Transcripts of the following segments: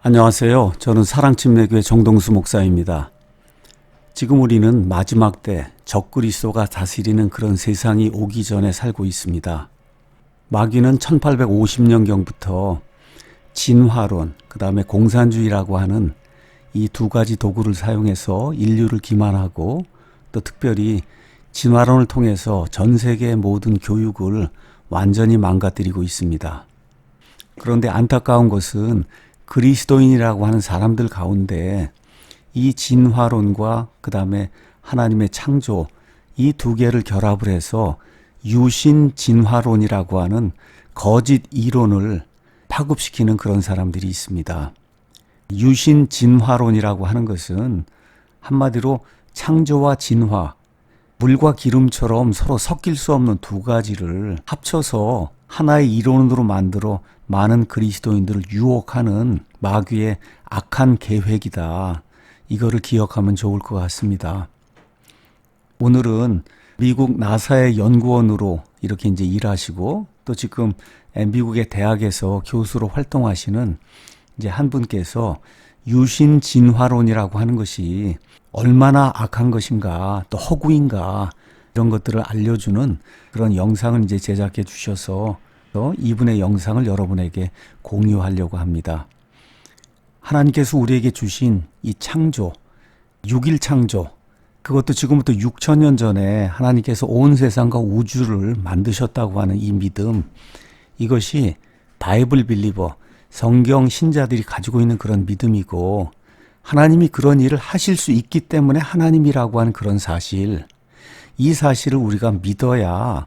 안녕하세요. 저는 사랑침례교회 정동수 목사입니다. 지금 우리는 마지막 때 적그리스도가 다스리는 그런 세상이 오기 전에 살고 있습니다. 마귀는 1850년경부터 진화론, 그 다음에 공산주의라고 하는 이 두 가지 도구를 사용해서 인류를 기만하고 또 특별히 진화론을 통해서 전 세계의 모든 교육을 완전히 망가뜨리고 있습니다. 그런데 안타까운 것은 그리스도인이라고 하는 사람들 가운데 이 진화론과 그 다음에 하나님의 창조 이 두 개를 결합을 해서 유신 진화론이라고 하는 거짓 이론을 파급시키는 그런 사람들이 있습니다. 유신 진화론이라고 하는 것은 한마디로 창조와 진화, 물과 기름처럼 서로 섞일 수 없는 두 가지를 합쳐서 하나의 이론으로 만들어 많은 그리스도인들을 유혹하는 마귀의 악한 계획이다. 이거를 기억하면 좋을 것 같습니다. 오늘은 미국 나사의 연구원으로 이렇게 이제 일하시고 또 지금 미국의 대학에서 교수로 활동하시는 이제 한 분께서 유신 진화론이라고 하는 것이 얼마나 악한 것인가 또 허구인가 이런 것들을 알려주는 그런 영상을 이제 제작해 주셔서 이분의 영상을 여러분에게 공유하려고 합니다. 하나님께서 우리에게 주신 이 창조, 6일 창조, 그것도 지금부터 6천년 전에 하나님께서 온 세상과 우주를 만드셨다고 하는 이 믿음, 이것이 바이블 빌리버, 성경 신자들이 가지고 있는 그런 믿음이고 하나님이 그런 일을 하실 수 있기 때문에 하나님이라고 하는 그런 사실, 이 사실을 우리가 믿어야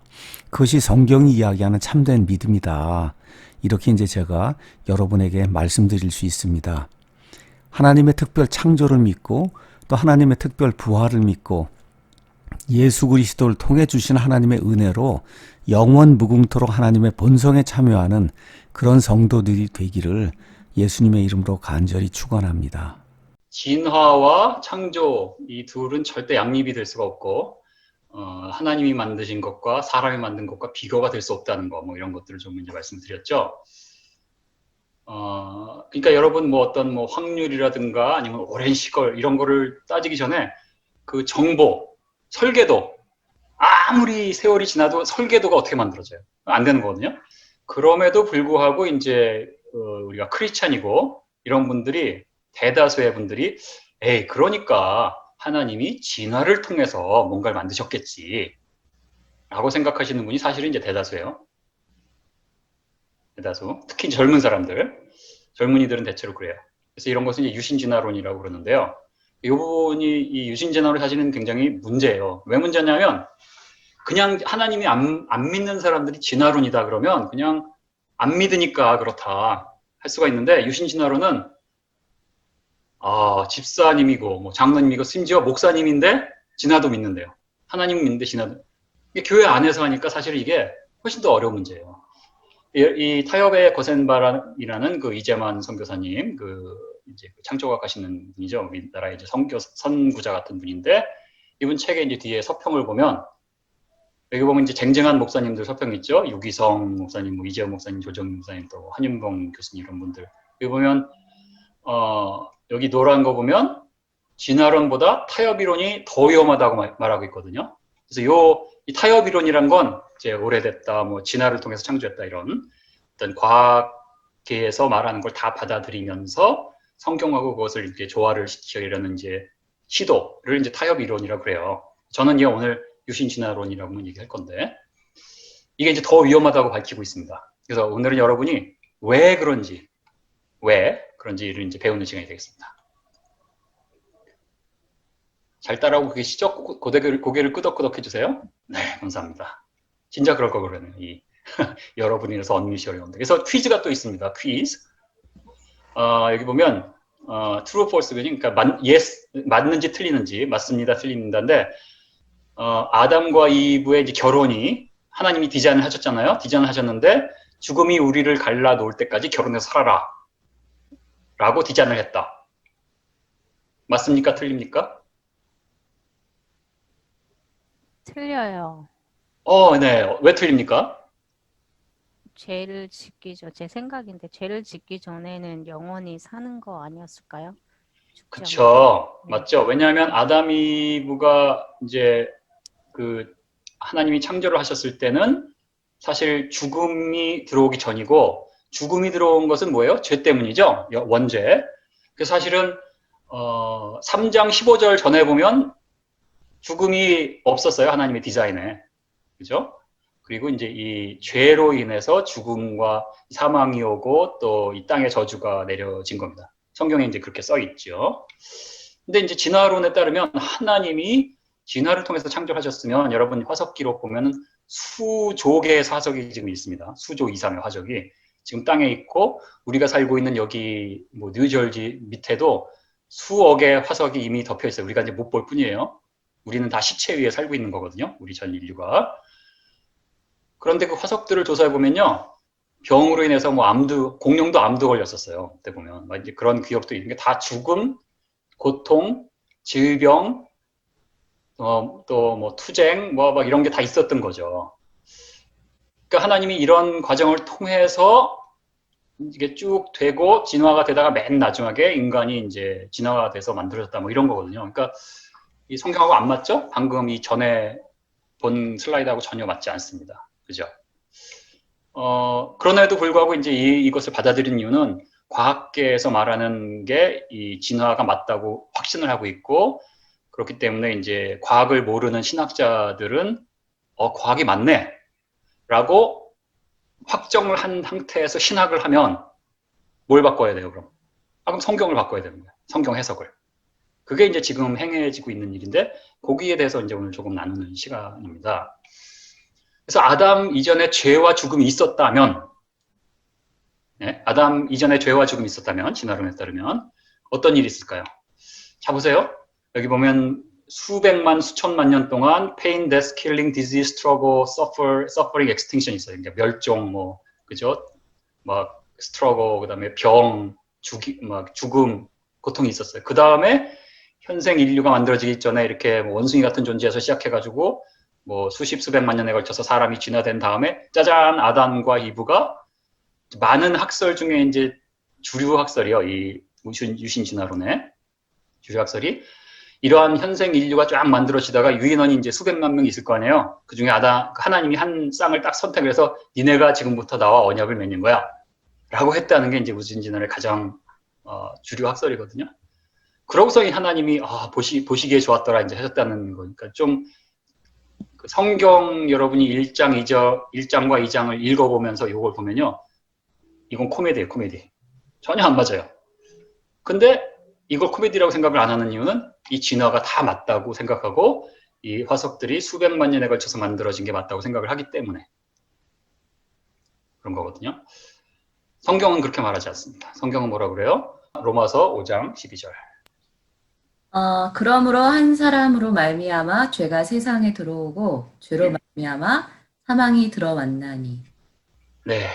그것이 성경이 이야기하는 참된 믿음이다. 이렇게 이제 제가 여러분에게 말씀드릴 수 있습니다. 하나님의 특별 창조를 믿고 또 하나님의 특별 부활을 믿고 예수 그리스도를 통해 주신 하나님의 은혜로 영원 무궁토록 하나님의 본성에 참여하는 그런 성도들이 되기를 예수님의 이름으로 간절히 축원합니다. 진화와 창조, 이 둘은 절대 양립이 될 수가 없고 하나님이 만드신 것과 사람이 만든 것과 비교가 될 수 없다는 거, 뭐 이런 것들을 좀 이제 말씀드렸죠. 그러니까 여러분 뭐 어떤 뭐 확률이라든가 아니면 오랜 시걸 이런 거를 따지기 전에 그 정보, 설계도, 아무리 세월이 지나도 설계도가 어떻게 만들어져요? 안 되는 거거든요. 그럼에도 불구하고 이제 우리가 크리스찬이고 이런 분들이, 대다수의 분들이 에이 그러니까 하나님이 진화를 통해서 뭔가를 만드셨겠지 라고 생각하시는 분이 사실은 이제 대다수예요. 대다수. 특히 젊은 사람들, 젊은이들은 대체로 그래요. 그래서 이런 것은 이제 유신진화론이라고 그러는데요. 이 부분이, 이 유신진화론이 사실은 굉장히 문제예요. 왜 문제냐면 그냥 하나님이 안 믿는 사람들이 진화론이다 그러면 그냥 안 믿으니까 그렇다 할 수가 있는데, 유신진화론은 집사님이고 뭐 장로님이고 심지어 목사님인데 진화도 믿는데요. 하나님 믿는데 진화도. 이게 교회 안에서 하니까 사실 이게 훨씬 더 어려운 문제예요. 이 타협의 거센바람이라는 그 이재만 선교사님, 이제 창조학 하시는 분이죠. 우리나라의 이제 선구자 같은 분인데, 이분 책의 이제 뒤에 서평을 보면, 여기 보면 이제 쟁쟁한 목사님들 서평 있죠. 유기성 목사님, 뭐 이재호 목사님, 조정민 목사님, 또 한윤봉 교수님 이런 분들. 여기 보면 여기 노란 거 보면 진화론보다 타협이론이 더 위험하다고 말하고 있거든요. 그래서 이 타협이론이란 건 이제 오래됐다, 뭐 진화를 통해서 창조했다 이런 어떤 과학계에서 말하는 걸 다 받아들이면서 성경하고 그것을 이렇게 조화를 시키려는 이제 시도를 이제 타협이론이라고 그래요. 저는 이제 오늘 유신진화론이라고 얘기할 건데, 이게 이제 더 위험하다고 밝히고 있습니다. 그래서 오늘은 여러분이 왜 그런지를 이제 배우는 시간이 되겠습니다. 잘 따라오고 계시죠? 고개를 끄덕끄덕 해주세요. 네, 감사합니다. 진짜 그럴 거 그러네요. 여러분이라서 언뮤시 어려운데. 그래서 퀴즈가 또 있습니다. 퀴즈. 여기 보면 true, false, 그러니까 yes, 맞는지 틀리는지, 맞습니다, 틀립니다인데, 아담과 이브의 이제 결혼이 하나님이 디자인을 하셨잖아요. 디자인을 하셨는데 죽음이 우리를 갈라 놓을 때까지 결혼해서 살아라 라고 디자인을 했다. 맞습니까? 틀립니까? 틀려요. 네. 왜 틀립니까? 죄를 짓기 전, 제 생각인데 죄를 짓기 전에는 영원히 사는 거 아니었을까요? 죽지 않고. 그쵸. 네. 맞죠. 왜냐하면 아담 이브가 이제 그 하나님이 창조를 하셨을 때는 사실 죽음이 들어오기 전이고, 죽음이 들어온 것은 뭐예요? 죄 때문이죠. 원죄. 그래서 사실은 3장 15절 전에 보면 죽음이 없었어요. 하나님의 디자인에. 그죠? 그리고 이제 이 죄로 인해서 죽음과 사망이 오고 또 이 땅의 저주가 내려진 겁니다. 성경에 이제 그렇게 써 있죠. 근데 이제 진화론에 따르면 하나님이 진화를 통해서 창조하셨으면, 여러분 화석기록 보면은 수조 개의 화석이 지금 있습니다. 수조 이상의 화석이 지금 땅에 있고, 우리가 살고 있는 여기 뭐 뉴저지 밑에도 수억의 화석이 이미 덮여 있어요. 우리가 이제 못 볼 뿐이에요. 우리는 다 시체 위에 살고 있는 거거든요. 우리 전 인류가. 그런데 그 화석들을 조사해 보면요, 병으로 인해서 뭐 공룡도 암도 걸렸었어요. 그때 보면 이제 그런 기억도 있는 게 다 죽음, 고통, 질병, 또 뭐 투쟁, 뭐 막 이런 게 다 있었던 거죠. 그러니까 하나님이 이런 과정을 통해서 이게 쭉 되고 진화가 되다가 맨 나중에 인간이 이제 진화가 돼서 만들어졌다, 뭐 이런 거거든요. 그러니까 이 성경하고 안 맞죠? 방금 이 전에 본 슬라이드하고 전혀 맞지 않습니다. 그죠? 그럼에도 불구하고 이제 이것을 받아들인 이유는 과학계에서 말하는 게 이 진화가 맞다고 확신을 하고 있고, 그렇기 때문에 이제 과학을 모르는 신학자들은 과학이 맞네 라고 확정을 한 상태에서 신학을 하면 뭘 바꿔야 돼요, 그럼? 그럼 성경을 바꿔야 되는 거예요. 성경 해석을. 그게 이제 지금 행해지고 있는 일인데, 거기에 대해서 이제 오늘 조금 나누는 시간입니다. 그래서 아담 이전에 죄와 죽음이 있었다면, 네? 아담 이전에 죄와 죽음이 있었다면, 진화론에 따르면 어떤 일이 있을까요? 자, 보세요. 여기 보면 수백만, 수천만 년 동안 pain, death, killing, disease, struggle, suffering, extinction 있어요. 그러니까 멸종, 뭐, 그죠? 막 struggle, 그다음에 병, 죽음, 고통이 있었어요. 그 다음에 현생 인류가 만들어지기 전에 이렇게 뭐 원숭이 같은 존재에서 시작해가지고 뭐 수십 수백만 년에 걸쳐서 사람이 진화된 다음에 짜잔, 아담과 이브가, 많은 학설 중에 이제 주류 학설이요, 이 유신 진화론의 주류 학설이, 이러한 현생 인류가 쫙 만들어지다가 유인원이 이제 수백만 명이 있을 거 아니에요. 그 중에 하나님이 한 쌍을 딱 선택을 해서 니네가 지금부터 나와 언약을 맺는 거야 라고 했다는 게 이제 유신진화의 가장 주류 학설이거든요. 그러고서 하나님이 보시기에 좋았더라 이제 하셨다는 거니까, 좀 성경 여러분이 1장과 2장을 읽어보면서 이걸 보면요, 이건 코미디예요, 코미디. 전혀 안 맞아요. 근데 이걸 코미디라고 생각을 안 하는 이유는 이 진화가 다 맞다고 생각하고, 이 화석들이 수백만 년에 걸쳐서 만들어진 게 맞다고 생각을 하기 때문에 그런 거거든요. 성경은 그렇게 말하지 않습니다. 성경은 뭐라 그래요? 로마서 5장 12절. 그러므로 한 사람으로 말미암아 죄가 세상에 들어오고 죄로 말미암아 사망이 들어왔나니. 네,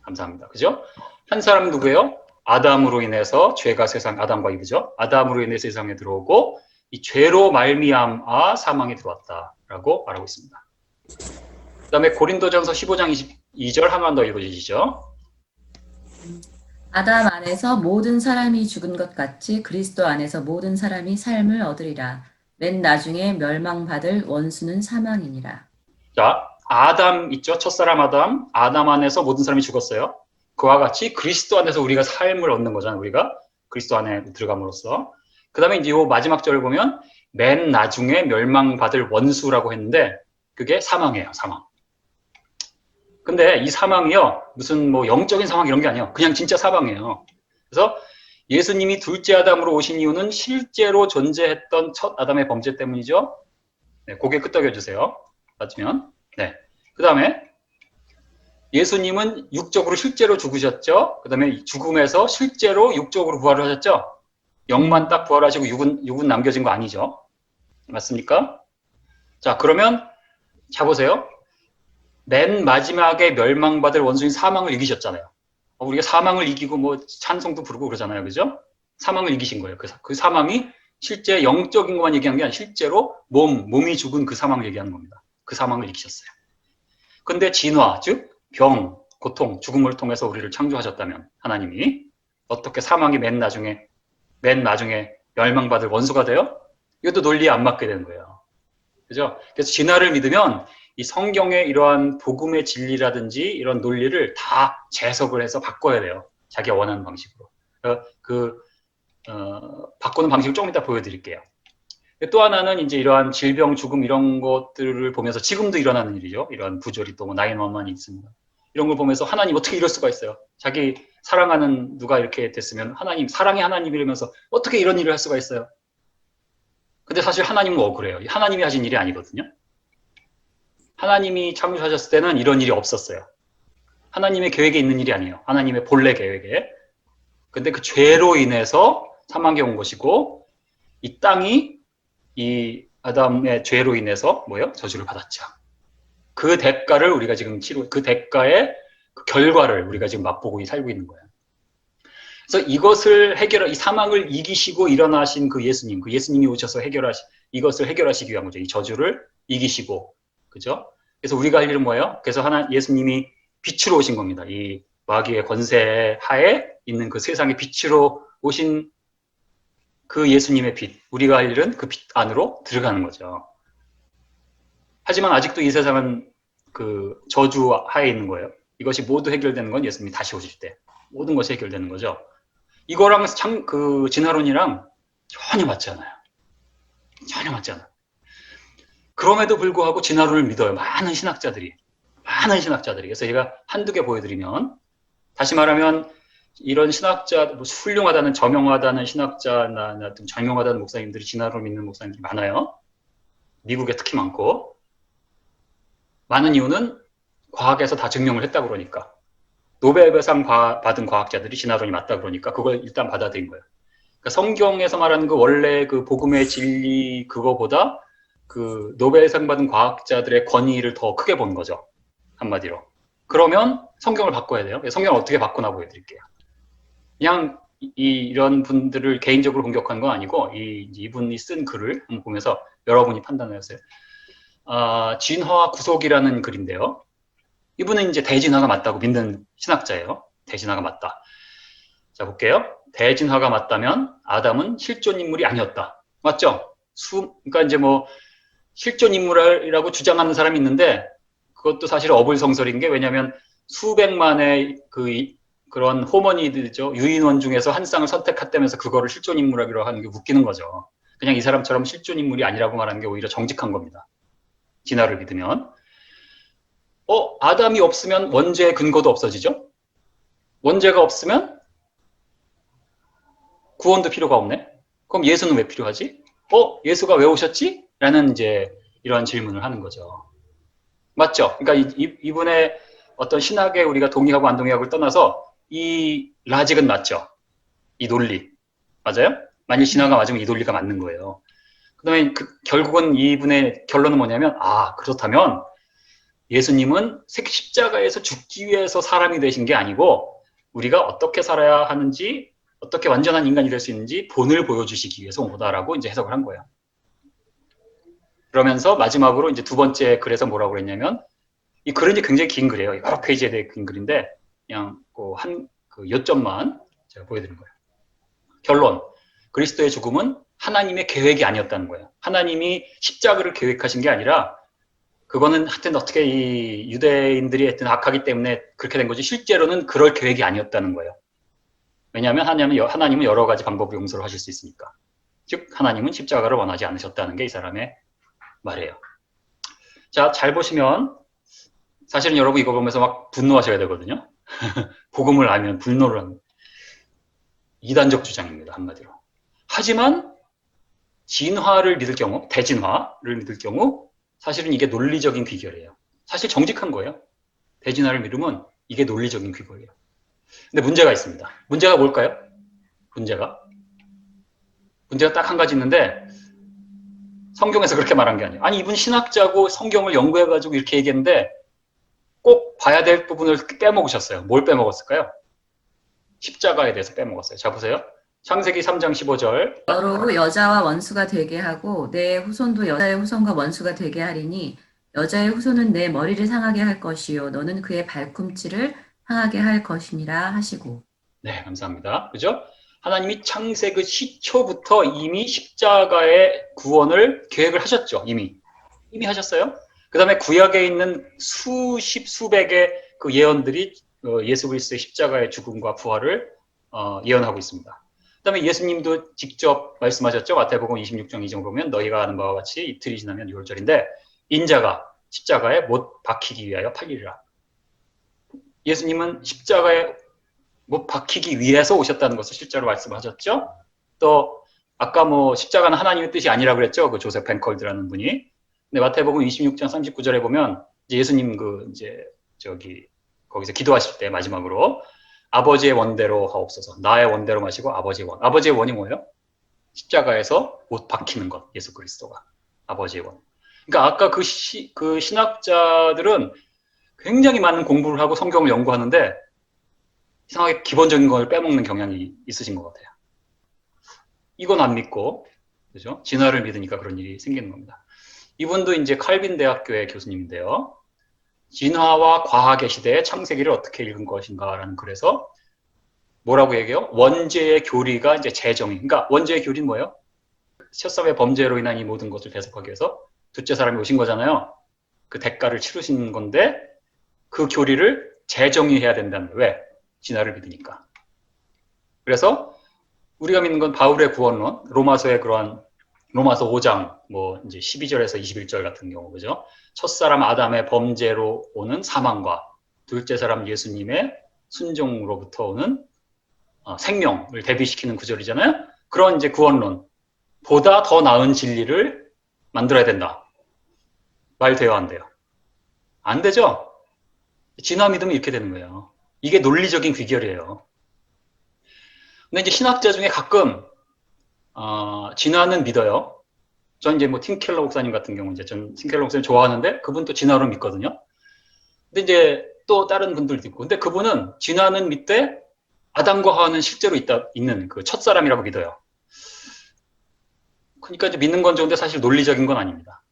감사합니다. 그죠? 한 사람 누구예요? 아담으로 인해서 죄가 아담과 이브죠. 아담으로 인해 세상에 들어오고 이 죄로 말미암아 사망이 들어왔다라고 말하고 있습니다. 그 다음에 고린도전서 15장 22절 한 번 더 읽어주시죠. 아담 안에서 모든 사람이 죽은 것 같이 그리스도 안에서 모든 사람이 삶을 얻으리라. 맨 나중에 멸망받을 원수는 사망이니라. 자, 아담 있죠? 첫사람 아담 안에서 모든 사람이 죽었어요. 그와 같이 그리스도 안에서 우리가 삶을 얻는 거잖아요. 우리가 그리스도 안에 들어감으로써. 그 다음에 이제 이 마지막 절을 보면 맨 나중에 멸망받을 원수라고 했는데, 그게 사망이에요, 사망. 근데 이 사망이요, 무슨 뭐 영적인 사망 이런 게 아니에요. 그냥 진짜 사망이에요. 그래서 예수님이 둘째 아담으로 오신 이유는 실제로 존재했던 첫 아담의 범죄 때문이죠. 네, 고개 끄덕여 주세요. 맞으면. 네. 그 다음에 예수님은 육적으로 실제로 죽으셨죠. 그 다음에 죽음에서 실제로 육적으로 부활을 하셨죠. 영만 딱 부활하시고 육은 남겨진 거 아니죠. 맞습니까? 자, 그러면 자 보세요. 맨 마지막에 멸망받을 원수인 사망을 이기셨잖아요. 우리가 사망을 이기고 뭐 찬송도 부르고 그러잖아요. 그죠? 사망을 이기신 거예요. 그 사망이 실제 영적인 것만 얘기한 게 아니라 실제로 몸이 죽은 그 사망을 얘기하는 겁니다. 그 사망을 이기셨어요. 근데 진화, 즉 병, 고통, 죽음을 통해서 우리를 창조하셨다면 하나님이 어떻게 사망이 맨 나중에 멸망받을 원수가 돼요? 이것도 논리에 안 맞게 되는 거예요. 그죠? 그래서 진화를 믿으면 이 성경의 이러한 복음의 진리라든지 이런 논리를 다 재해석을 해서 바꿔야 돼요. 자기가 원하는 방식으로. 바꾸는 방식을 조금 이따 보여드릴게요. 또 하나는 이제 이러한 질병, 죽음 이런 것들을 보면서 지금도 일어나는 일이죠. 이러한 부조리 또 뭐 911이 있습니다. 이런 걸 보면서 하나님 어떻게 이럴 수가 있어요? 자기 사랑하는 누가 이렇게 됐으면 하나님, 사랑의 하나님이라면서 어떻게 이런 일을 할 수가 있어요? 근데 사실 하나님은 억울해요. 하나님이 하신 일이 아니거든요. 하나님이 창조하셨을 때는 이런 일이 없었어요. 하나님의 계획에 있는 일이 아니에요. 하나님의 본래 계획에. 근데 그 죄로 인해서 사망이 온 것이고 이 땅이 이 아담의 죄로 인해서 뭐예요? 저주를 받았죠. 그 대가를 우리가 지금 그 대가의 그 결과를 우리가 지금 맛보고 살고 있는 거예요. 그래서 이것을 이 사망을 이기시고 일어나신 그 예수님이 오셔서 이것을 해결하시기 위한 거죠. 이 저주를 이기시고, 그죠? 그래서 우리가 할 일은 뭐예요? 그래서 예수님이 빛으로 오신 겁니다. 이 마귀의 권세 하에 있는 그 세상의 빛으로 오신 그 예수님의 빛, 우리가 할 일은 그 빛 안으로 들어가는 거죠. 하지만 아직도 이 세상은 그 저주 하에 있는 거예요. 이것이 모두 해결되는 건 예수님이 다시 오실 때 모든 것이 해결되는 거죠. 이거랑 그 진화론이랑 전혀 맞지 않아요. 전혀 맞지 않아요. 그럼에도 불구하고 진화론을 믿어요. 많은 신학자들이. 그래서 제가 한두 개 보여드리면, 다시 말하면 이런 신학자, 뭐 훌륭하다는, 저명하다는 신학자나 저명하다는 목사님들이 진화론을 믿는 목사님들이 많아요. 미국에 특히 많고. 많은 이유는 과학에서 다 증명을 했다 그러니까. 노벨상 받은 과학자들이 진화론이 맞다 그러니까 그걸 일단 받아들인 거예요. 그러니까 성경에서 말하는 그 원래 그 복음의 진리 그거보다 그 노벨상 받은 과학자들의 권위를 더 크게 본 거죠. 한마디로. 그러면 성경을 바꿔야 돼요. 성경을 어떻게 바꾸나 보여드릴게요. 그냥 이런 분들을 개인적으로 공격한 건 아니고 이분이 쓴 글을 한번 보면서 여러분이 판단하세요. 진화와 구속이라는 글인데요. 이분은 이제 대진화가 맞다고 믿는 신학자예요. 대진화가 맞다. 자, 볼게요. 대진화가 맞다면 아담은 실존 인물이 아니었다. 맞죠? 그러니까 이제 뭐 실존 인물이라고 주장하는 사람이 있는데 그것도 사실 어불성설인 게, 왜냐하면 수백만의 그런 호머니드죠. 유인원 중에서 한 쌍을 선택했다면서 그거를 실존 인물이라고 하는 게 웃기는 거죠. 그냥 이 사람처럼 실존 인물이 아니라고 말하는 게 오히려 정직한 겁니다. 진화를 믿으면. 아담이 없으면 원죄의 근거도 없어지죠? 원죄가 없으면 구원도 필요가 없네? 그럼 예수는 왜 필요하지? 예수가 왜 오셨지? 라는 이제 이런 질문을 하는 거죠. 맞죠? 그러니까 이분의 어떤 신학에 우리가 동의하고 안 동의하고를 떠나서 이 라직은 맞죠? 이 논리. 맞아요? 만일 진화가 맞으면 이 논리가 맞는 거예요. 그 다음에 결국은 이분의 결론은 뭐냐면, 그렇다면 예수님은 십자가에서 죽기 위해서 사람이 되신 게 아니고 우리가 어떻게 살아야 하는지, 어떻게 완전한 인간이 될 수 있는지 본을 보여주시기 위해서 온 거다라고 이제 해석을 한 거예요. 그러면서 마지막으로 이제 두 번째 글에서 뭐라고 그랬냐면, 이 글은 이제 굉장히 긴 글이에요. 여러 페이지에 대해 긴 글인데 그냥 그 요점만 제가 보여드린 거예요. 결론. 그리스도의 죽음은 하나님의 계획이 아니었다는 거예요. 하나님이 십자가를 계획하신 게 아니라, 그거는 하여튼 어떻게 이 유대인들이 하여튼 악하기 때문에 그렇게 된 거지, 실제로는 그럴 계획이 아니었다는 거예요. 왜냐하면 하나님은 여러 가지 방법으로 용서를 하실 수 있으니까. 즉 하나님은 십자가를 원하지 않으셨다는 게 이 사람의 말이에요. 자, 잘 보시면 사실은 여러분 이거 보면서 막 분노하셔야 되거든요. 복음을 알면 분노를 하는 이단적 주장입니다, 한마디로. 하지만 진화를 믿을 경우, 대진화를 믿을 경우 사실은 이게 논리적인 귀결이에요. 사실 정직한 거예요. 대진화를 믿으면 이게 논리적인 귀결이에요. 근데 문제가 있습니다. 문제가 뭘까요? 문제가 딱 한 가지 있는데, 성경에서 그렇게 말한 게 아니에요. 아니, 이분 신학자고 성경을 연구해가지고 이렇게 얘기했는데 꼭 봐야 될 부분을 빼먹으셨어요. 뭘 빼먹었을까요? 십자가에 대해서 빼먹었어요. 자, 보세요. 창세기 3장 15절. 너로 여자와 원수가 되게 하고 내 후손도 여자의 후손과 원수가 되게 하리니 여자의 후손은 내 머리를 상하게 할 것이요 너는 그의 발꿈치를 향하게 할 것임이라 하시고. 네, 감사합니다. 그죠? 하나님이 창세기 시초부터 이미 십자가의 구원을 계획을 하셨죠. 이미 하셨어요. 그 다음에 구약에 있는 수십, 수백의 그 예언들이 예수 그리스도의 십자가의 죽음과 부활을 예언하고 있습니다. 그 다음에 예수님도 직접 말씀하셨죠. 마태복음 26장 2절 보면 너희가 아는 바와 같이 이틀이 지나면 6월절인데 인자가 십자가에 못 박히기 위하여 팔리리라. 예수님은 십자가에 못 박히기 위해서 오셨다는 것을 실제로 말씀하셨죠. 또 아까 뭐 십자가는 하나님의 뜻이 아니라고 그랬죠. 그 조셉 벤컬드라는 분이. 근데 마태복음 26장 39절에 보면 이제 예수님 거기서 기도하실 때 마지막으로 아버지의 원대로 하옵소서. 나의 원대로 마시고 아버지의 원. 아버지의 원이 뭐예요? 십자가에서 못 박히는 것. 예수 그리스도가 아버지의 원. 그러니까 아까 그 신학자들은 굉장히 많은 공부를 하고 성경을 연구하는데 이상하게 기본적인 걸 빼먹는 경향이 있으신 것 같아요. 이건 안 믿고, 그죠? 진화를 믿으니까 그런 일이 생기는 겁니다. 이분도 이제 칼빈 대학교의 교수님인데요. 진화와 과학의 시대에 창세기를 어떻게 읽은 것인가라는 글에서 뭐라고 얘기해요? 원죄의 교리가 이제 재정의. 그러니까 원죄의 교리는 뭐예요? 첫사의 범죄로 인한 이 모든 것을 배속하기 위해서 둘째 사람이 오신 거잖아요. 그 대가를 치르신 건데 그 교리를 재정의해야 된다는 거예요. 왜? 진화를 믿으니까. 그래서 우리가 믿는 건 바울의 구원론, 로마서의 그러한 로마서 5장 뭐 이제 12절에서 21절 같은 경우 그죠? 첫사람 아담의 범죄로 오는 사망과 둘째 사람 예수님의 순종으로부터 오는 생명을 대비시키는 구절이잖아요. 그런 이제 구원론 보다 더 나은 진리를 만들어야 된다. 말 돼요, 안 돼요? 안 되죠? 진화 믿으면 이렇게 되는 거예요. 이게 논리적인 귀결이에요. 근데 이제 신학자 중에 가끔 진화는 믿어요. 전 이제 뭐 팀켈러 목사님 같은 경우 전 팀켈러 목사님 좋아하는데 그분 또 진화로 믿거든요. 근데 이제 또 다른 분들도 있고, 근데 그분은 진화는 믿되 아담과 하와는 실제로 있는 그 첫사람이라고 믿어요. 그러니까 이제 믿는 건 좋은데 사실 논리적인 건 아닙니다.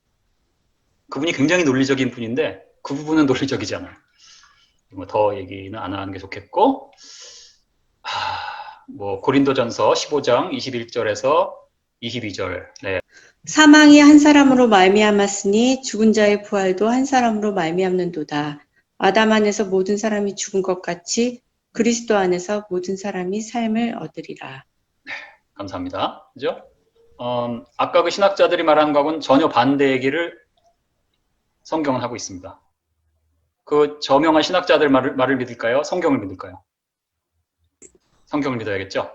그분이 굉장히 논리적인 분인데 그 부분은 논리적이지 않아요. 뭐 더 얘기는 안 하는 게 좋겠고, 뭐 고린도전서 15장 21절에서 22절. 네. 사망이 한 사람으로 말미암았으니 죽은 자의 부활도 한 사람으로 말미암는도다. 아담 안에서 모든 사람이 죽은 것 같이 그리스도 안에서 모든 사람이 삶을 얻으리라. 감사합니다. 그죠? 아까 그 신학자들이 말한 거하고는 전혀 반대 얘기를 성경은 하고 있습니다. 그 저명한 신학자들 말을 믿을까요? 성경을 믿을까요? 성경을 믿어야겠죠?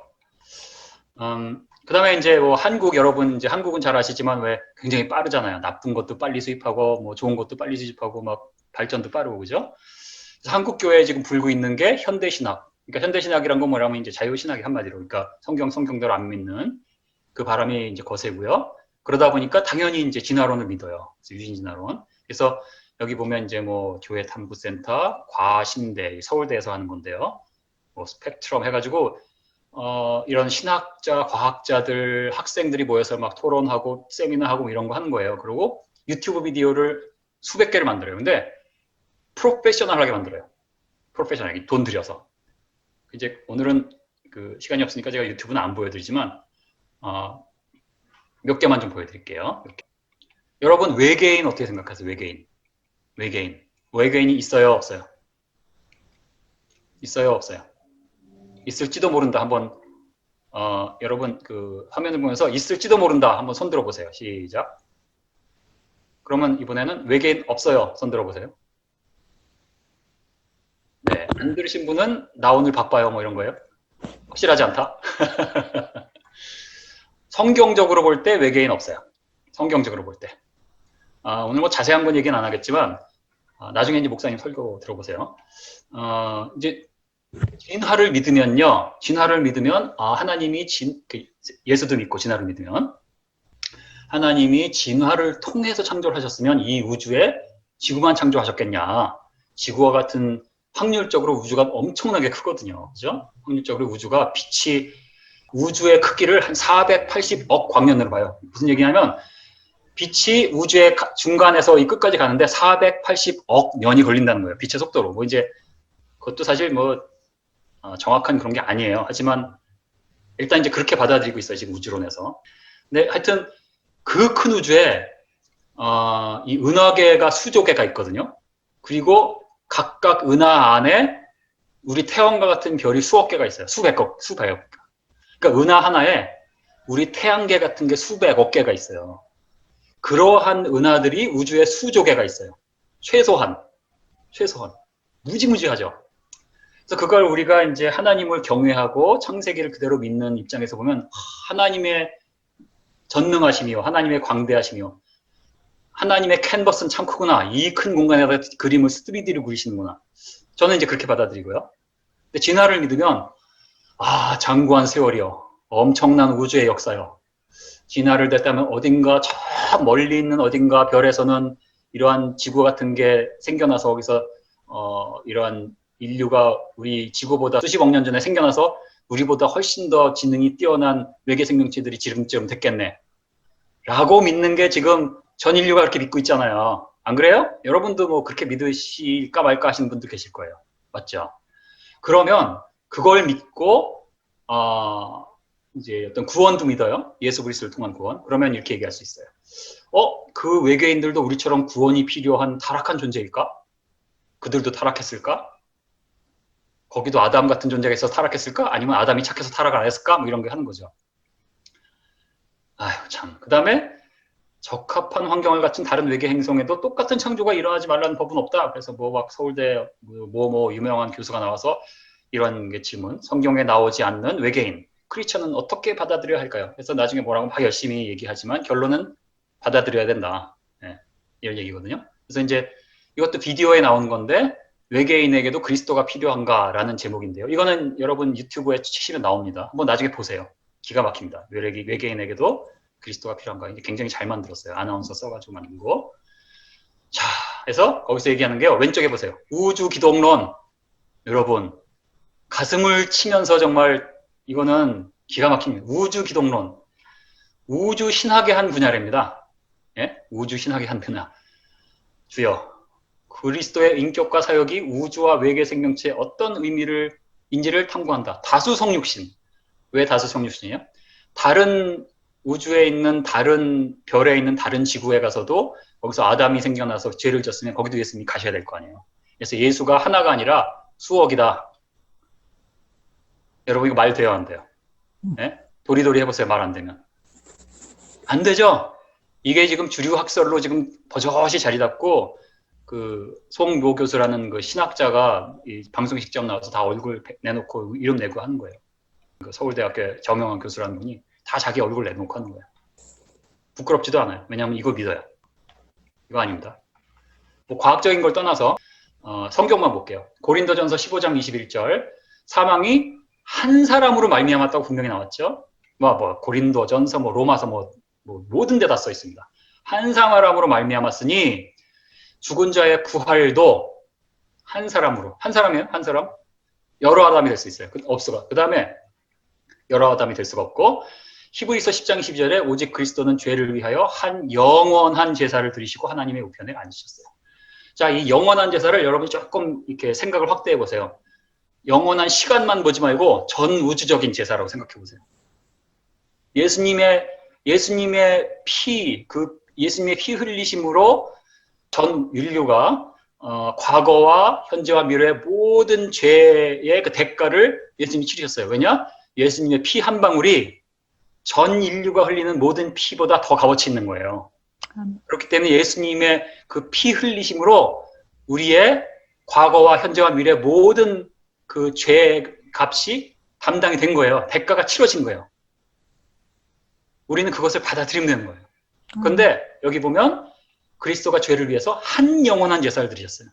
그 다음에 이제 뭐 여러분 이제 한국은 잘 아시지만 왜 굉장히 빠르잖아요. 나쁜 것도 빨리 수입하고 뭐 좋은 것도 빨리 수집하고 막 발전도 빠르고 그죠? 그래서 한국 교회에 지금 불고 있는 게 현대신학. 그러니까 현대신학이란 건 뭐라면 이제 자유신학의 한마디로. 그러니까 성경대로 안 믿는 그 바람이 이제 거세고요. 그러다 보니까 당연히 이제 진화론을 믿어요. 그래서 유신진화론. 그래서 여기 보면 이제 뭐 교회 탐구센터, 과신대, 서울대에서 하는 건데요. 뭐 스펙트럼 해가지고 이런 신학자, 과학자들, 학생들이 모여서 막 토론하고 세미나하고 이런 거 하는 거예요. 그리고 유튜브 비디오를 수백 개를 만들어요. 근데 프로페셔널하게 만들어요. 프로페셔널하게 돈 들여서. 이제 오늘은 그 시간이 없으니까 제가 유튜브는 안 보여드리지만 몇 개만 좀 보여드릴게요. 이렇게. 여러분 외계인 어떻게 생각하세요? 외계인이 있어요, 없어요? 있어요, 없어요? 있을지도 모른다. 한번 여러분 그 화면을 보면서 있을지도 모른다. 한번 손 들어보세요. 시작. 그러면 이번에는 외계인 없어요. 손 들어보세요. 네, 안 들으신 분은 나 오늘 바빠요. 뭐 이런 거예요. 확실하지 않다. 성경적으로 볼 때 외계인 없어요. 성경적으로 볼 때. 오늘 뭐 자세한 건 얘기는 안 하겠지만 나중에 이제 목사님 설교 들어보세요. 이제 진화를 믿으면요. 하나님이 예수도 믿고 진화를 믿으면 하나님이 진화를 통해서 창조를 하셨으면 이 우주에 지구만 창조하셨겠냐. 지구와 같은 확률적으로 우주가 엄청나게 크거든요. 그죠? 확률적으로 우주의 크기를 한 480억 광년으로 봐요. 무슨 얘기냐면 빛이 우주의 중간에서 이 끝까지 가는데 480억 년이 걸린다는 거예요. 빛의 속도로. 뭐 이제 그것도 사실 뭐 정확한 그런 게 아니에요. 하지만 일단 이제 그렇게 받아들이고 있어요. 지금 우주론에서. 근데 하여튼 그 큰 우주에 이 은하계가 수조계가 있거든요. 그리고 각각 은하 안에 우리 태양과 같은 별이 수억 개가 있어요. 수백억. 그러니까 은하 하나에 우리 태양계 같은 게 수백억 개가 있어요. 그러한 은하들이 우주에 수조 개가 있어요. 최소한. 무지무지하죠. 그래서 그걸 우리가 이제 하나님을 경외하고 창세기를 그대로 믿는 입장에서 보면 하나님의 전능하심이요, 하나님의 광대하심이요, 하나님의 캔버스는 참 크구나. 이 큰 공간에다 그림을 3D로 그리시는구나. 저는 이제 그렇게 받아들이고요. 근데 진화를 믿으면 장구한 세월이요, 엄청난 우주의 역사요. 진화를 됐다면 어딘가 저 멀리 있는 어딘가 별에서는 이러한 지구 같은 게 생겨나서 거기서 이러한 인류가 우리 지구보다 수십억 년 전에 생겨나서 우리보다 훨씬 더 지능이 뛰어난 외계 생명체들이 지름쯤 됐겠네 라고 믿는 게 지금 전 인류가 그렇게 믿고 있잖아요. 안 그래요? 여러분도 뭐 그렇게 믿으실까 말까 하시는 분도 계실 거예요. 맞죠? 그러면 그걸 믿고 이제 어떤 구원도 믿어요. 예수 그리스도를 통한 구원. 그러면 이렇게 얘기할 수 있어요. 그 외계인들도 우리처럼 구원이 필요한 타락한 존재일까? 그들도 타락했을까? 거기도 아담 같은 존재가 있어서 타락했을까? 아니면 아담이 착해서 타락을 안 했을까? 뭐 이런 게 하는 거죠. 아유, 참. 그 다음에 적합한 환경을 갖춘 다른 외계 행성에도 똑같은 창조가 일어나지 말라는 법은 없다. 그래서 뭐 막 서울대 뭐 유명한 교수가 나와서 이런 게 질문. 성경에 나오지 않는 외계인. 크리스천은 어떻게 받아들여야 할까요? 그래서 나중에 뭐라고 막 열심히 얘기하지만 결론은 받아들여야 된다. 네, 이런 얘기거든요. 그래서 이제 이것도 비디오에 나온 건데 외계인에게도 그리스도가 필요한가라는 제목인데요. 이거는 여러분 유튜브에 치시면 나옵니다. 한번 나중에 보세요. 기가 막힙니다. 외계인에게도 그리스도가 필요한가. 이게 굉장히 잘 만들었어요. 아나운서 써가지고 만든 거. 자, 그래서 거기서 얘기하는 게요. 왼쪽에 보세요. 우주 기독론. 여러분 가슴을 치면서 정말 이거는 기가 막힙니다. 우주 기독론. 우주 신학의 한 분야랍니다. 예? 우주 신학의 한 분야. 주여, 그리스도의 인격과 사역이 우주와 외계 생명체의 어떤 인지를 탐구한다. 다수 성육신. 왜 다수 성육신이에요? 다른 우주에 있는 다른 별에 있는 다른 지구에 가서도 거기서 아담이 생겨나서 죄를 졌으면 거기도 예수님이 가셔야 될 거 아니에요. 그래서 예수가 하나가 아니라 수억이다. 여러분 이거 말 돼요, 안 돼요? 네? 도리도리 해보세요. 말 안 되면. 안 되죠? 이게 지금 주류 학설로 지금 버젓이 자리 잡고 그 송모 교수라는 그 신학자가 이 방송에 직접 나와서 다 얼굴 내놓고 이름 내고 하는 거예요. 그 서울대학교 정명환 교수라는 분이 다 자기 얼굴 내놓고 하는 거예요. 부끄럽지도 않아요. 왜냐하면 이거 믿어요. 이거 아닙니다. 뭐 과학적인 걸 떠나서 성경만 볼게요. 고린도전서 15장 21절 사망이 한 사람으로 말미암았다고 분명히 나왔죠. 고린도전서 로마서 모든 데 다 써 있습니다. 한 사람으로 말미암았으니 죽은 자의 부활도 한 사람으로. 한 사람이에요? 한 사람? 여러 아담이 될 수 있어요. 그 다음에 여러 아담이 될 수가 없고 히브리서 10장 12절에 오직 그리스도는 죄를 위하여 한 영원한 제사를 드리시고 하나님의 우편에 앉으셨어요. 자, 이 영원한 제사를 여러분이 조금 이렇게 생각을 확대해 보세요. 영원한 시간만 보지 말고 전 우주적인 제사라고 생각해 보세요. 예수님의 예수님의 피 흘리심으로 전 인류가 과거와 현재와 미래의 모든 죄의 그 대가를 예수님이 치르셨어요. 왜냐? 예수님의 피 한 방울이 전 인류가 흘리는 모든 피보다 더 값어치 있는 거예요. 그렇기 때문에 예수님의 그 피 흘리심으로 우리의 과거와 현재와 미래의 모든 그 죄의 값이 담당이 된 거예요. 대가가 치러진 거예요. 우리는 그것을 받아들이면 되는 거예요. 그런데 여기 보면 그리스도가 죄를 위해서 한 영원한 제사를 드리셨어요.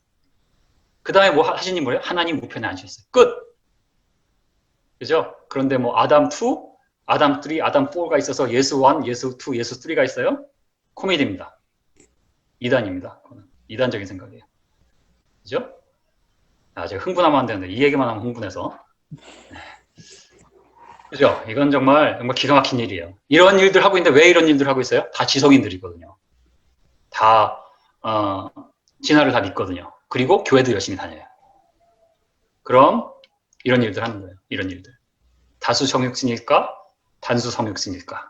그 다음에 뭐 하시니 뭐예요? 하나님 우편에 앉으셨어요. 끝! 그죠? 그런데 아담 2, 아담 3, 아담 4가 있어서 예수 1, 예수 2, 예수 3가 있어요? 코미디입니다. 이단입니다. 이단적인 생각이에요. 그죠? 제가 흥분하면 안 되는데 이 얘기만 하면 흥분해서. 네. 그죠? 이건 정말 기가 막힌 일이에요. 이런 일들 하고 있는데 왜 이런 일들 하고 있어요? 다 지성인들이거든요. 다 진화를 다 믿거든요. 그리고 교회도 열심히 다녀요. 그럼 이런 일들 하는 거예요. 이런 일들. 다수 성육신일까? 단수 성육신일까?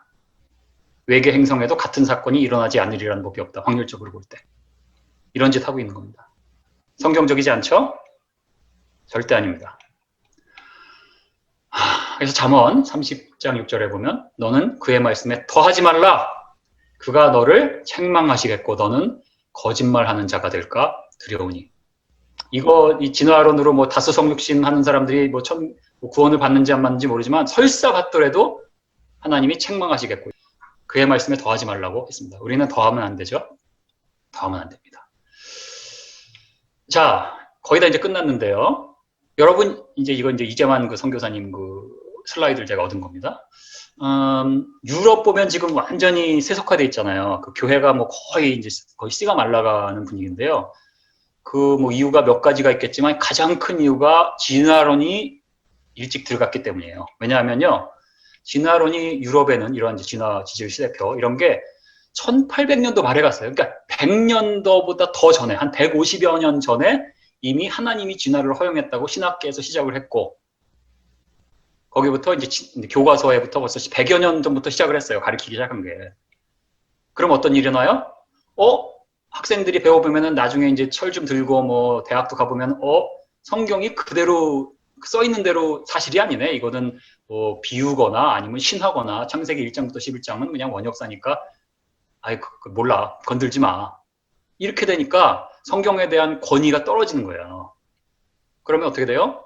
외계 행성에도 같은 사건이 일어나지 않으리라는 법이 없다. 확률적으로 볼 때. 이런 짓 하고 있는 겁니다. 성경적이지 않죠? 절대 아닙니다. 그래서 잠언 30장 6절에 보면 너는 그의 말씀에 더하지 말라. 그가 너를 책망하시겠고 너는 거짓말하는 자가 될까 두려우니. 이 진화론으로 뭐 다수 성육신 하는 사람들이 뭐 구원을 받는지 안 받는지 모르지만 설사 받더라도 하나님이 책망하시겠고 그의 말씀에 더하지 말라고 했습니다. 우리는 더하면 안 되죠? 더하면 안 됩니다. 자, 거의 다 이제 끝났는데요. 여러분, 이거 이재만 그 선교사님 그 슬라이드를 제가 얻은 겁니다. 유럽 보면 지금 완전히 세속화돼 있잖아요. 그 교회가 뭐 거의 씨가 말라가는 분위기인데요. 그 뭐 이유가 몇 가지가 있겠지만 가장 큰 이유가 진화론이 일찍 들어갔기 때문이에요. 왜냐하면요. 진화론이 유럽에는 이러한 진화 지질 시대표 이런 게 1800년도 말에 갔어요. 그러니까 100년도보다 더 전에 한 150여 년 전에 이미 하나님이 진화를 허용했다고 신학계에서 시작을 했고 거기부터 이제 교과서에부터 벌써 100여 년 전부터 시작을 했어요. 가르치기 시작한 게. 그럼 어떤 일이 일어나요? 학생들이 배워보면은 나중에 이제 철 좀 들고 뭐 대학도 가보면 성경이 그대로 써 있는 대로 사실이 아니네. 이거는 뭐 비유거나 아니면 신하거나 창세기 1장부터 11장은 그냥 원역사니까 몰라. 건들지 마. 이렇게 되니까 성경에 대한 권위가 떨어지는 거예요. 그러면 어떻게 돼요?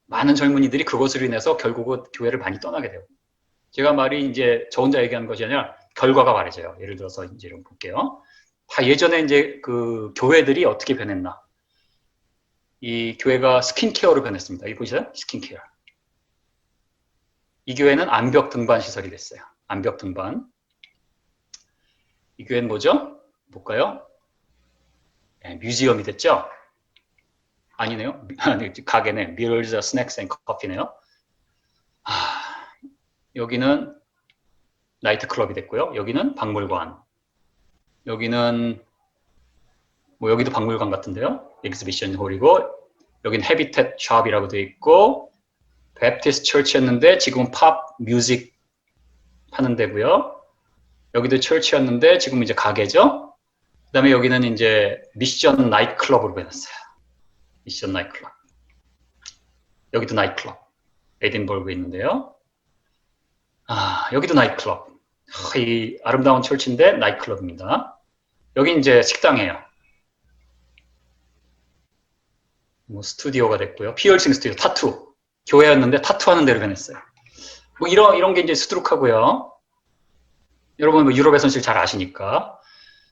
많은 젊은이들이 그것으로 인해서 결국은 교회를 많이 떠나게 돼요. 제가 말이 이제 저 혼자 얘기하는 것이 아니라 결과가 말해져요. 예를 들어서 이제 좀 볼게요. 다 예전에 이제 그 교회들이 어떻게 변했나. 이 교회가 스킨케어로 변했습니다. 이거 보이세요? 스킨케어. 이 교회는 암벽 등반 시설이 됐어요. 암벽 등반. 이 교회는 뭐죠? 볼까요? 네, 뮤지엄이 됐죠? 아니네요. 가게네. Mirrors, Snacks and Coffee네요. 여기는 나이트클럽이 됐고요. 여기는 박물관. 여기는 뭐 여기도 박물관 같은데요. 엑스비션 홀이고 여기는 헤비텟 샵이라고 되어 있고 베프티스트 처치였는데 지금은 팝 뮤직 하는 데고요. 여기도 처치였는데 지금 이제 가게죠. 그다음에 여기는 이제 미션 나이트클럽으로 변했어요. 미션 나이트클럽. 여기도 나이트클럽. 에딘버그에 있는데요. 여기도 나이트클럽. 이 아름다운 철치인데 나이트클럽입니다. 여기 이제 식당이에요. 뭐 스튜디오가 됐고요. 피어싱 스튜디오, 타투. 교회였는데 타투하는 데로 변했어요. 뭐 이런 게 이제 수두룩하고요. 여러분 뭐 유럽에서는 잘 아시니까.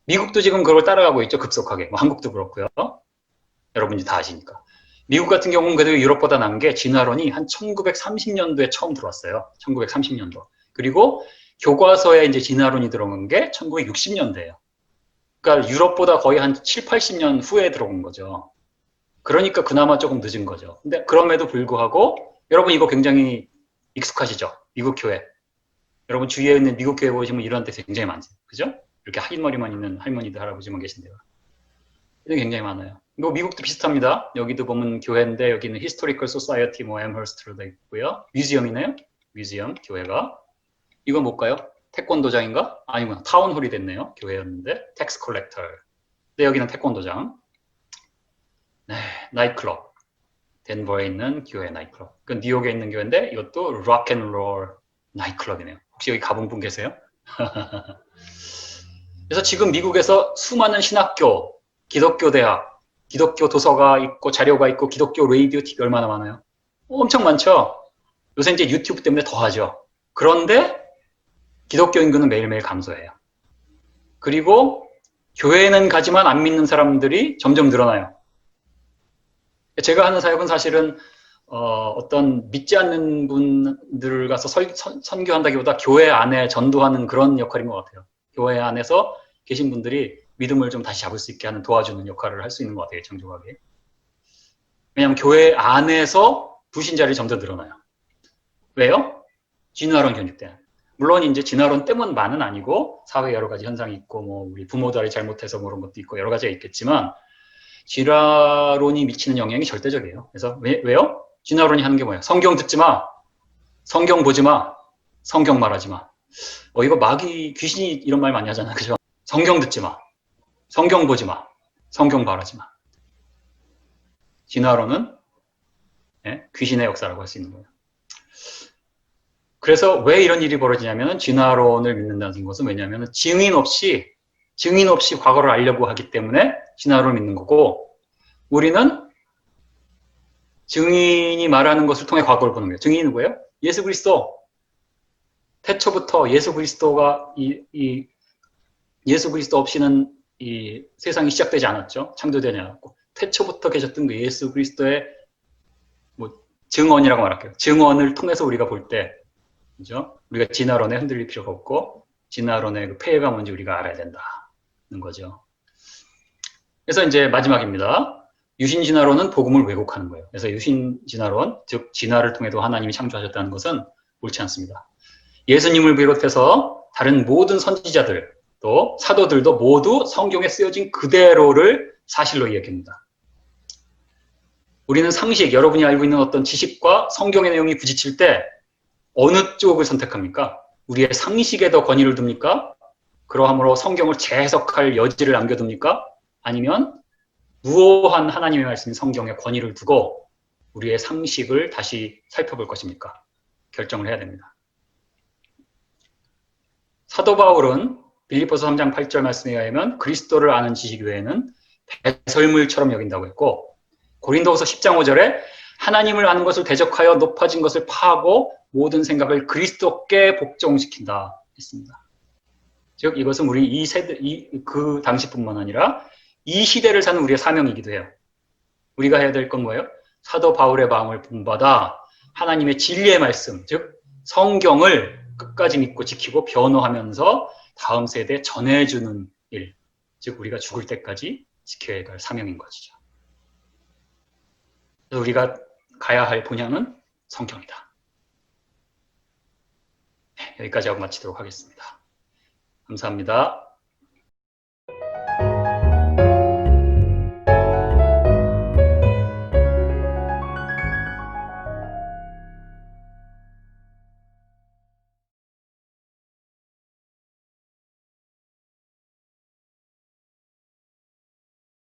미국도 지금 그걸 따라가고 있죠. 급속하게. 뭐 한국도 그렇고요. 여러분이 다 아시니까. 미국 같은 경우는 그래도 유럽보다 난 게 진화론이 한 1930년도에 처음 들어왔어요. 1930년도. 그리고 교과서에 이제 진화론이 들어온 게 1960년대예요. 그러니까 유럽보다 거의 한 7, 80년 후에 들어온 거죠. 그러니까 그나마 조금 늦은 거죠. 근데 그럼에도 불구하고 여러분 이거 굉장히 익숙하시죠? 미국 교회. 여러분 주위에 있는 미국 교회 보시면 이런 데 굉장히 많죠. 그죠? 이렇게 흰 머리만 있는 할머니들, 할아버지만 계신데요. 이게 굉장히 많아요. 이거 미국도 비슷합니다. 여기도 보면 교회인데 여기는 히스토리컬 소사이어티 뭐 앰허스트로 되어 있고요. 뮤지엄이네요. 뮤지엄 교회가. 이건 뭘까요? 태권도장인가? 아니구나. 타운홀이 됐네요. 교회였는데 텍스 컬렉터. 근데 여기는 태권도장. 네, 나이트클럽. 덴버에 있는 교회 나이트클럽. 그 뉴욕에 있는 교회인데 이것도 락앤롤 나이트클럽이네요. 혹시 여기 가본 분 계세요? 그래서 지금 미국에서 수많은 신학교, 기독교 대학, 기독교 도서가 있고 자료가 있고 기독교 레이디오 TV 얼마나 많아요? 엄청 많죠? 요새 이제 유튜브 때문에 더 하죠. 그런데 기독교 인구는 매일매일 감소해요. 그리고 교회는 가지만 안 믿는 사람들이 점점 늘어나요. 제가 하는 사역은 사실은 어떤 믿지 않는 분들 가서 선교한다기보다 교회 안에 전도하는 그런 역할인 것 같아요. 교회 안에서 계신 분들이 믿음을 좀 다시 잡을 수 있게 하는 도와주는 역할을 할 수 있는 것 같아요. 정중하게. 왜냐하면 교회 안에서 불신자들이 점점 늘어나요. 왜요? 진화론 견입 때문에. 물론 이제 진화론 때문만은 아니고 사회 여러 가지 현상이 있고 뭐 우리 부모들이 잘못해서 그런 것도 있고 여러 가지가 있겠지만 진화론이 미치는 영향이 절대적이에요. 그래서 왜요? 진화론이 하는 게 뭐예요? 성경 듣지 마, 성경 보지 마, 성경 말하지 마. 이거 마귀, 귀신이 이런 말 많이 하잖아, 그죠? 성경 듣지 마, 성경 보지 마, 성경 말하지 마. 진화론은 귀신의 역사라고 할 수 있는 거예요. 그래서 왜 이런 일이 벌어지냐면 진화론을 믿는다는 것은 왜냐하면 증인 없이 과거를 알려고 하기 때문에 진화론을 믿는 거고, 우리는 증인이 말하는 것을 통해 과거를 보는 거예요. 증인이 누구예요? 예수 그리스도. 태초부터 예수 그리스도가 예수 그리스도 없이는 이 세상이 시작되지 않았죠. 창조되지 않았고, 태초부터 계셨던 그 예수 그리스도의 증언이라고 말할게요. 증언을 통해서 우리가 볼 때, 그죠? 우리가 진화론에 흔들릴 필요가 없고, 진화론의 그 폐해가 뭔지 우리가 알아야 된다는 거죠. 그래서 이제 마지막입니다. 유신 진화론은 복음을 왜곡하는 거예요. 그래서 유신 진화론, 즉 진화를 통해도 하나님이 창조하셨다는 것은 옳지 않습니다. 예수님을 비롯해서 다른 모든 선지자들, 또 사도들도 모두 성경에 쓰여진 그대로를 사실로 이야기합니다. 우리는 상식, 여러분이 알고 있는 어떤 지식과 성경의 내용이 부딪힐 때 어느 쪽을 선택합니까? 우리의 상식에 더 권위를 둡니까? 그러함으로 성경을 재해석할 여지를 남겨둡니까? 아니면 무오한 하나님의 말씀인 성경에 권위를 두고 우리의 상식을 다시 살펴볼 것입니까? 결정을 해야 됩니다. 사도 바울은 빌립보서 3장 8절 말씀에 의하면 그리스도를 아는 지식 외에는 배설물처럼 여긴다고 했고, 고린도후서 10장 5절에 하나님을 아는 것을 대적하여 높아진 것을 파하고 모든 생각을 그리스도께 복종시킨다 했습니다. 즉 이것은 우리 이 세대, 그 당시뿐만 아니라 이 시대를 사는 우리의 사명이기도 해요. 우리가 해야 될 건 뭐예요? 사도 바울의 마음을 본받아 하나님의 진리의 말씀, 즉 성경을 끝까지 믿고 지키고 변호하면서 다음 세대에 전해주는 일, 즉 우리가 죽을 때까지 지켜야 할 사명인 것이죠. 그래서 우리가 가야 할 본향은 성경이다. 여기까지 하고 마치도록 하겠습니다. 감사합니다.